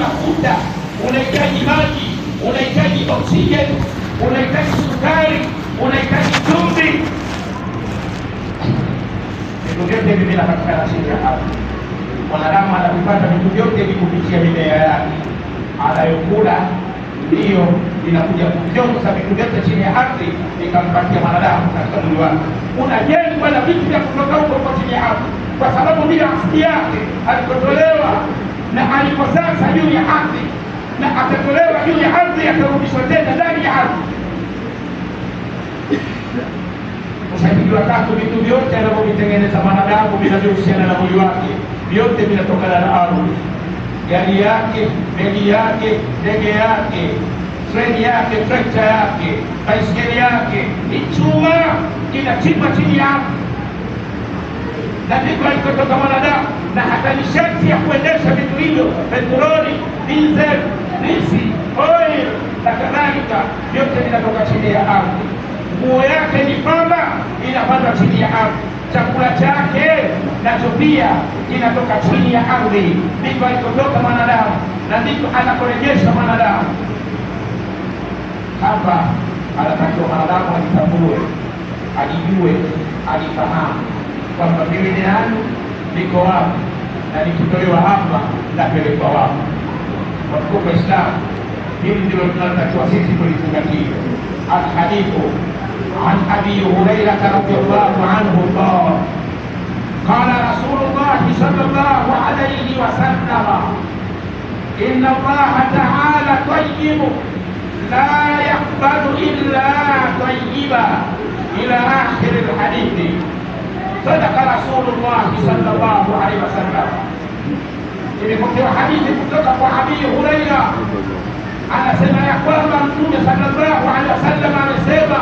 mafuta, unahitaji maji, unahitaji oksijeni, unahitaji sukari, unahitaji chumvi. Vitu vyote hivi vinapatikana chini ya ardhi. Mwanadamu anavipata vitu vyote hivi kupitia mimea yake anayokula, ndiyo inakuja kuvyoza vitu vyote chini ya ardhi ikampatia mwanadamu katika mwili wake. Unajengwa na vitu vya kutoka huko kwa chini ya ardhi, kwa sababu ndiyo asili yake alikotolewa na aliko sasa juu ya ardhi, na atatolewa juu ya ardhi, atarudishwa tena ndani ya ardhi. Ushahidi wa tatu, vitu vyote anavyovitengeneza mwanadamu vinavyohusiana na mwili wake vyote vinatokana na ardhi. Gari yake, meli yake, ndege yake, treni yake, trekta yake, baiskeli yake ni chuma, inachimba chini ya ardhi, na ndiko alikotoka mwanadamu. Na hata nishati ya kuendesha vitu hivyo, petroli, diesel, gesi, oil na kadhalika, vyote vinatoka chini ya ardhi. Nguo yake ni pamba, inapandwa chini ya ardhi. Chakula chake nacho pia kinatoka chini ya ardhi. Ndiko alikotoka mwanadamu na ndiko anakorejesha mwanadamu. Hapa anatakiwa mwanadamu ajitambue, ajijue, ajifahamu kwamba mimi ni nani, niko wapi, na nikitolewa hapa napelekwa wapi. Watukufu wa Islamu, hili ndilo tunatakiwa sisi kulizingatia. Alhadithu an Abi Hurairah radhiyallahu anhu qala qala Rasulullah sallallahu alayhi wa sallam, inna Allaha ta'ala tayyibun la yaqbalu illa tayyiba, ila akhir alhadithi. Sadaqa Rasulullah sallallahu alayhi wa sallam. Imepokewa hadithi kutoka kwa Abi Hurairah, anasema ya kwamba Mtume sallallahu alaihi wasallam amesema,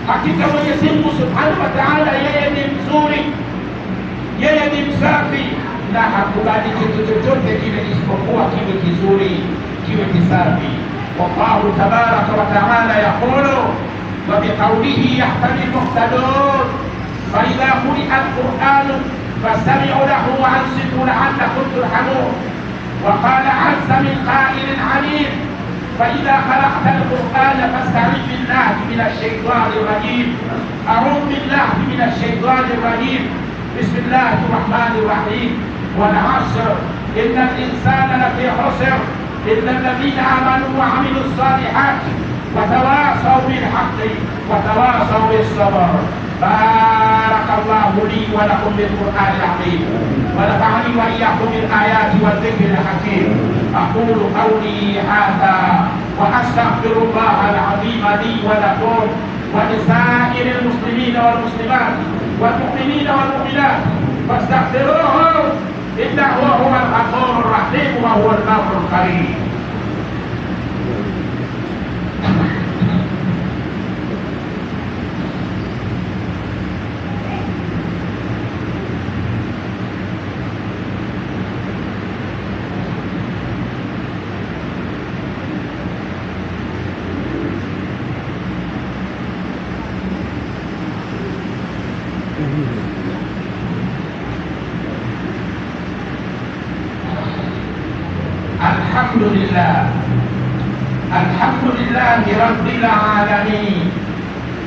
hakika Mwenyezi Mungu Subhanahu wa Ta'ala yeye ni mzuri, yeye ni msafi, na hakubali kitu chochote kile isipokuwa kiwe kizuri, kiwe kisafi. Wallahu tabaraka wa ta'ala yaqulu wa biqawlihi yahtadi al-muhtadun fa idha quri'a al-Qur'anu fastami'u lahu wa ansitu la'allakum turhamun. Wa qala 'azza min qa'ilin 'alim فإذا قرأت القرآن فاستعذ بالله من الشيطان الرجيم. أعوذ بالله من الشيطان الرجيم. بسم الله الرحمن الرحيم. والعصر إن الإنسان لفي خسر إلا الذين آمنوا وعملوا الصالحات وتواصوا بالحق وتواصوا بالصبر. بارك الله لي ولكم بالقرآن العظيم ونفعني وإياكم بالآيات والذكر الحكيم. أقول قولي هذا وأستغفر الله العظيم لي ولكم ولسائر المسلمين والمسلمات والمؤمنين والمؤمنات فاستغفروه إنه هو الغفور الرحيم وهو البر الكريم. الحمد لله رب العالمين،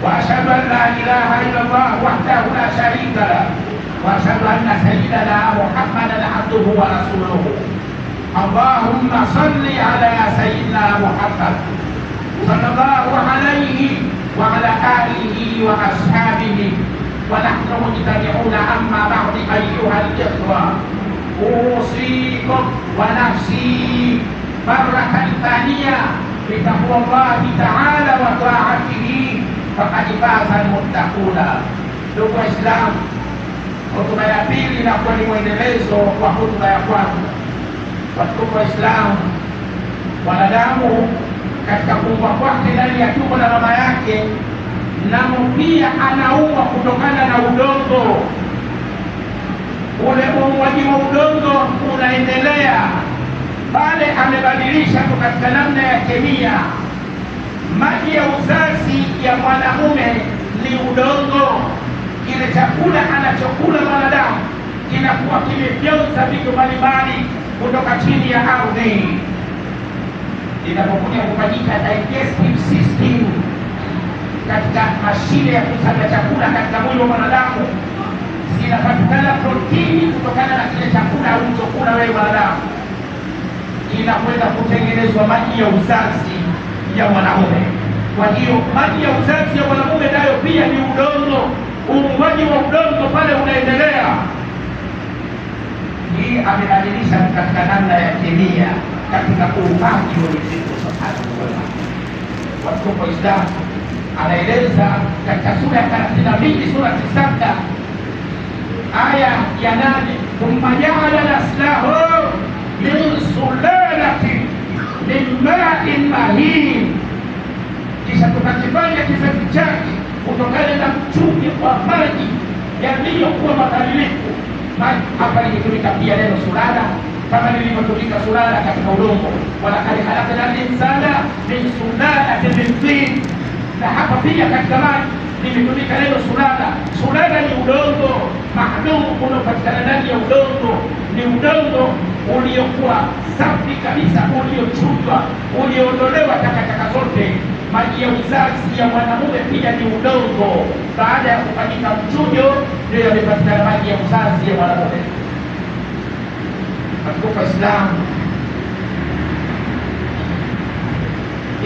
وأشهد أن لا إله إلا الله وحده لا شريك له، وأشهد أن سيدنا محمدا عبده ورسوله. اللهم صل على سيدنا محمد صلى الله عليه وعلى آله وأصحابه، ونحن مجتمعون. أما بعد أيها الإخوة، أوصيكم ونفسي مرة ثانية بتقوى الله تعالى وطاعته فقد فاز المتقون. Ndugu Waislamu, hotuba ya pili inakuwa ni mwendelezo wa hotuba ya kwanza. Watukufu Waislamu, mwanadamu katika kuumbwa kwake ndani ya tumbo la mama yake, namo pia anaumbwa kutokana na udongo. Ule uumbwaji wa udongo unaendelea pale amebadilisha tu katika namna ya kemia. Maji ya uzazi ya mwanamume ni udongo. Kile chakula anachokula mwanadamu kinakuwa kimefyonza vitu mbalimbali kutoka chini ya ardhi. inapokuja kufanyika digestive system katika mashine ya kusaga chakula katika mwili wa mwanadamu, zinapatikana protini kutokana na kile chakula ulichokula wewe mwanadamu, inakwenda kutengenezwa maji ya uzazi ya mwanamume. Kwa hiyo maji ya uzazi ya mwanamume nayo pia ni udongo, uungwaji wa udongo pale unaendelea. Hii amebadilisha katika namna ya kemia katika uumbaji wa mizigo subhanahu wa ta'ala. Watukufu wa Islam, anaeleza katika sura ya 32 sura 9 aya ya 8, thumma ja'ala naslahu min sulalatin min ma'in mahin, kisha tukakifanya kizazi chake kutokana na mchujo wa maji yaliyokuwa madhalilifu. Hapa limetumika pia neno sulala kama lilivyotumika sulala katika udongo, walaqad khalaqna al-insana min sulalatin min tin. Na hapa pia katika maji limetumika neno sulala. Sulala ni udongo maalum unaopatikana ndani ya udongo, ni udongo uliokuwa safi kabisa, uliochujwa, ulioondolewa takataka zote. Maji ya uzazi ya mwanamume pia ni udongo, baada ya kufanyika mchujo ndio yamepatikana maji ya uzazi ya mwanamume. Katika Uislamu,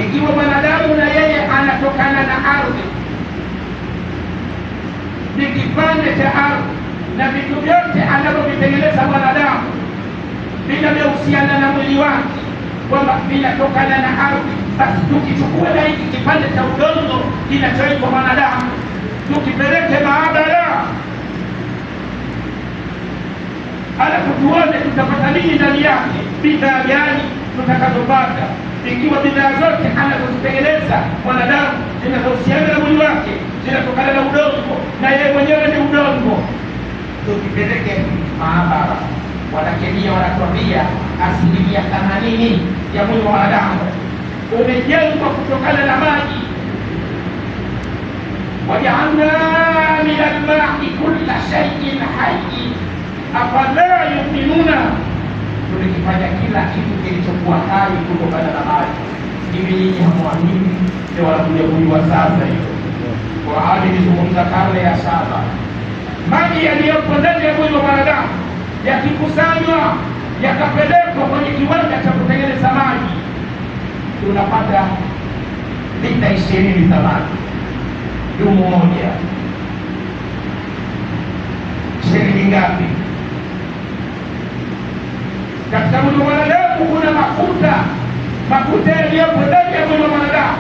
ikiwa mwanadamu na yeye anatokana na ardhi, ni kipande cha ardhi, na vitu vyote anavyovitengeneza mwanadamu vinavyohusiana na mwili wake kwamba vinatokana na ardhi, basi tukichukua na hiki kipande cha udongo kinachoitwa mwanadamu tukipeleke maabara, alafu tuone tutapata nini ndani yake, bidhaa gani tutakazopata. Ikiwa bidhaa zote anazozitengeneza mwanadamu zinazohusiana na mwili wake zinatokana na udongo na yeye mwenyewe ni udongo, tukipeleke maabara, wanakemia wanatuambia 80% ya mwili wa mwanadamu umejengwa kutokana na maji. waja'alna min al-ma'i kulla shay'in hayy afala yu'minuna, tulikifanya kila kitu kilichokuwa hai kutokana na maji. Hivi nyinyi hamwamini? Ndio wanakuja kujua sasa hiyo. Qur'ani ilizungumza karne ya 7, maji yaliyopo ndani ya mwili wa mwanadamu yakikusanywa yakapelekwa kwenye kiwanda cha kutengeneza maji, tunapata lita 20 za maji, dumu moja. Shilingi ngapi? Katika mwili wa mwanadamu kuna mafuta yaliyopo ndani ya mwili wa mwanadamu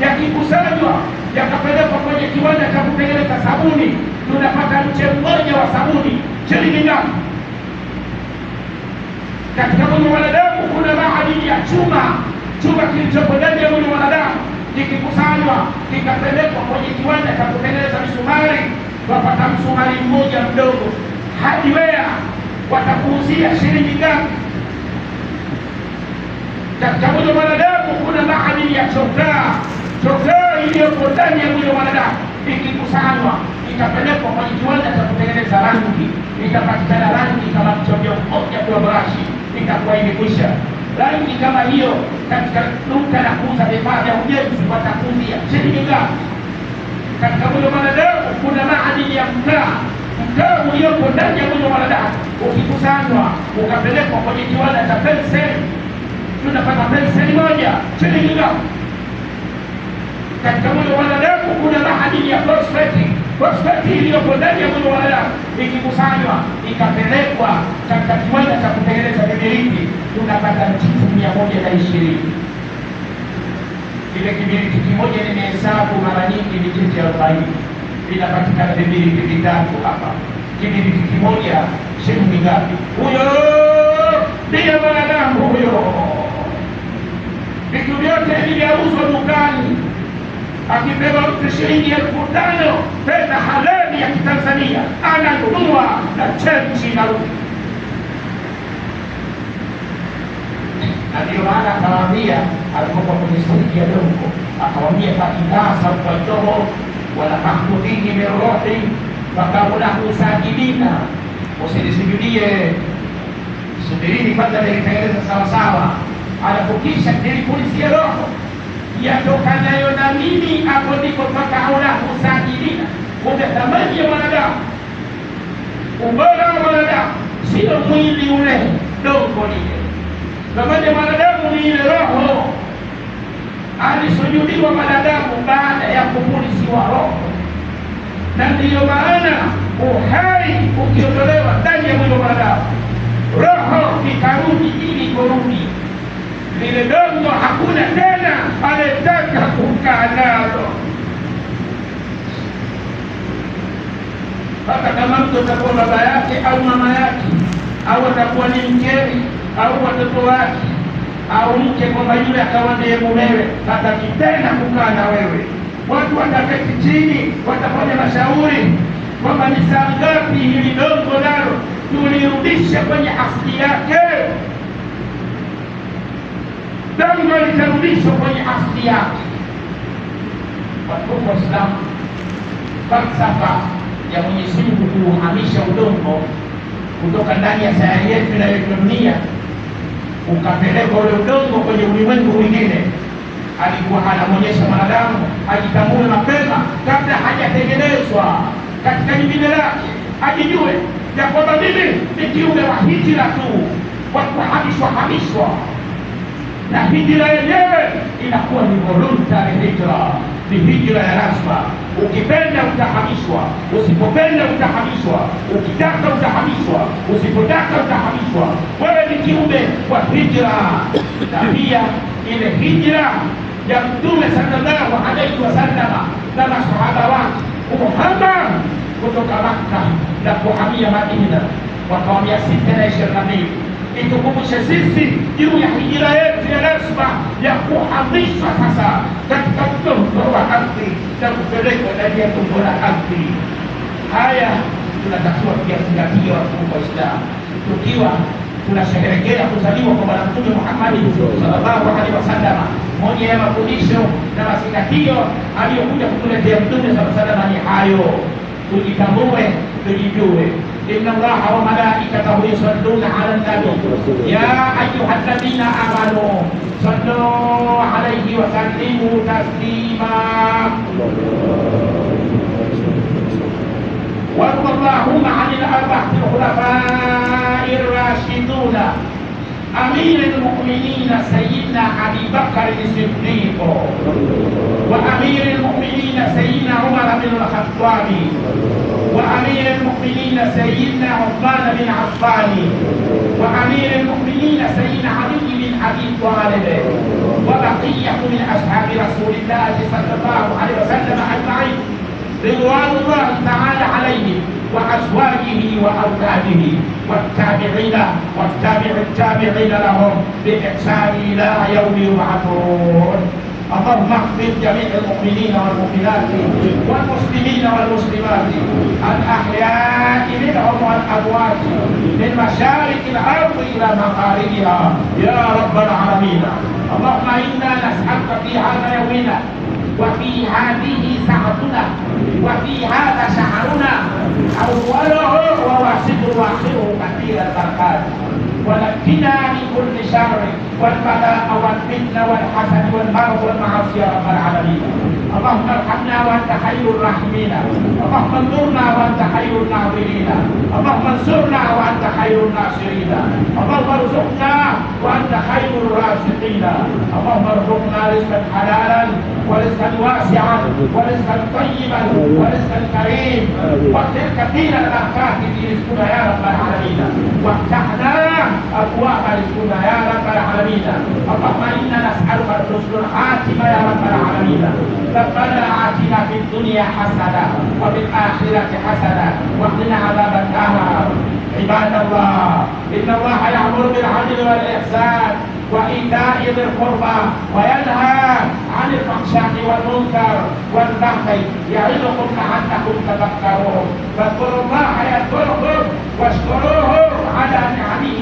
yakikusanywa yakapelekwa kwenye kiwanda cha kutengeneza sabuni, tunapata mche mmoja wa sabuni. Shilingi ngapi? Katika mwili wa mwanadamu kuna madini ya chuma kilichopo ndani ya mwili wa mwanadamu kikikusanywa kikapelekwa kwenye kiwanda cha kutengeneza misumari, tunapata msumari mmoja mdogo. Hardware watakuuzia shilingi ngapi? Katika mwili wa mwanadamu kuna madini ya chokaa iliyopo ndani ya mwili wa mwanadamu ikikusanywa ikapelekwa kwenye kiwanda cha kutengeneza rangi, itapatikana rangi kama mchongo mmoja kwa brashi, itakuwa imekwisha. Rangi kama hiyo katika duka la kuuza vifaa vya ujenzi watakuuzia shilingi ngapi? Katika mwili wa mwanadamu kuna madini ya mkaa uliopo ndani ya mwili wa mwanadamu ukikusanywa ukapelekwa kwenye kiwanda cha penseli, tunapata penseli moja. Shilingi ngapi? Katika mwili wa mwanadamu kuna madini ya phosphate iliyopo ndani ya mwili wa mwanadamu ikikusanywa ikapelekwa katika kiwanda cha kutengeneza viberiti, tunapata mchitu 120. Kile kiberiti kimoja nimehesabu mara nyingi ni mchitu 40, inapatikana viberiti vitatu hapa. Kiberiti kimoja shilingi ngapi? Huyo ndiye mwanadamu huyo. Vitu vyote vinauzwa dukani, akipewa mtu shilingi 5,000 fedha halali ya Kitanzania ananunua na chenji na rudi. Na ndio maana akawaambia alipokuwa kwenye sauti ya dongo, akawaambia faidasa kwa joho wala mahmudini mirohi fakaulahu sajidina, usilisujudie, subirini kwanza nilitengeneza sawasawa, alafu kisha nilipulizia roho yatokanayo na mimi, hapo ndipo pakaulahu sajidina. Kumbe thamani ya mwanadamu, ubora wa mwanadamu sio mwili ule dongo lile. Thamani ya mwanadamu ni ile roho. Alisujudiwa mwanadamu baada ya kupuliziwa roho, na ndiyo maana uhai ukiondolewa ndani ya mwili wa mwanadamu, roho ikarudi ili kurudi. Lile dongo hakuna tena anataka kukaa nalo. Hata kama mtu atakuwa baba yake au mama yake, au atakuwa ni mkewe au watoto wake au mke, kwamba yule akawa ndiye mumewe, hataki tena kukaa na wewe. Watu wataketi chini, watafanya mashauri kwamba ni saa ngapi hili dongo nalo tulirudishe kwenye asili yake. Dongo litarudishwa kwenye asili yake. Watukufu wa Islamu, falsafa ya Mwenyezi Mungu kuhamisha udongo kutoka ndani ya sayari yetu inayoitwa dunia ukapeleka ule udongo kwenye ulimwengu mwingine, alikuwa anamwonyesha mwanadamu ajitambue mapema kabla hajatengenezwa katika jibine lake, ajijue ya kwamba mimi ni kiumbe wa hijra tu, wa kuhamishwa, na hijra yenyewe inakuwa ni voluntary hijra, ni hijra ya lazima. Ukipenda utahamishwa, usipopenda utahamishwa, ukitaka utahamishwa, usipotaka utahamishwa. Wewe ni kiumbe wa hijra. Na pia ile hijra ya Mtume sallallahu alaihi wasallam na masahaba wake kuhama kutoka Makka na kuhamia Madina mwaka wa 622, itukumbushe sisi juu ya hijra yetu ya lazima ya kuhamishwa sasa katika udongo wa ardhi na kupelekwa ndani ya tumbo la ardhi. Haya tunatakiwa kuyazingatia wa Islam, tukiwa tunasherehekea kuzaliwa kwa Bwana Mtume Muhammad sallallahu alaihi wasallam. Moja ya mafundisho na mazingatio aliyokuja kutuletea Mtume sallallahu alaihi wasallam ni hayo: tujitambue, tujijue. إن الله وملائكته يصلون على النبي يا أيها الذين آمنوا صلوا عليه وسلموا تسليما. وارض اللهم عن الأربعة الخلفاء الراشدون أمير المؤمنين سيدنا أبي بكر الصديق، وأمير المؤمنين سيدنا عمر بن الخطاب، وأمير المؤمنين سيدنا عثمان بن عفان، وأمير المؤمنين سيدنا علي بن أبي طالب، وبقية من أصحاب رسول الله صلى الله عليه وسلم أجمعين رضوان الله تعالى عليهم وأزواجه وأولاده والتابعين التابعين لهم بإحسان إلى يوم يبعثون. اللهم اغفر جميع المؤمنين والمؤمنات والمسلمين والمسلمات الأحياء منهم والأموات من مشارق الأرض إلى مغاربها يا رب العالمين. اللهم إنا نسألك في هذا يومنا وفي هذه ساعتنا وفي هذا شهرنا أوله وواسطه وآخره كثير البركات، ونجنا من كل شر والبلاء والفتنة والحسد والمرض والمعاصي يا رب العالمين. اللهم ارحمنا وانت خير الراحمين، اللهم انصرنا وانت خير الناصرين، اللهم انصرنا وانت خير الناصرين، اللهم ارزقنا وانت خير الرازقين، اللهم ارزقنا رزقا حلالا ورزقا واسعا ورزقا طيبا ورزقا كريم، واغفر كثير البركات في رزقنا يا رب العالمين، وافتحنا ابواب رزقنا يا رب العالمين. اللهم انا نسالك حسن الخاتمه يا رب العالمين. ربنا آتنا في الدنيا حسنة وفي الآخرة حسنة وقنا عذاب النار. عباد الله، إن الله يأمر بالعدل والإحسان وإيتاء ذي القربى وينهى عن الفحشاء والمنكر والبغي يعظكم لعلكم تذكرون. فاذكروا الله يذكركم واشكروه على نعمه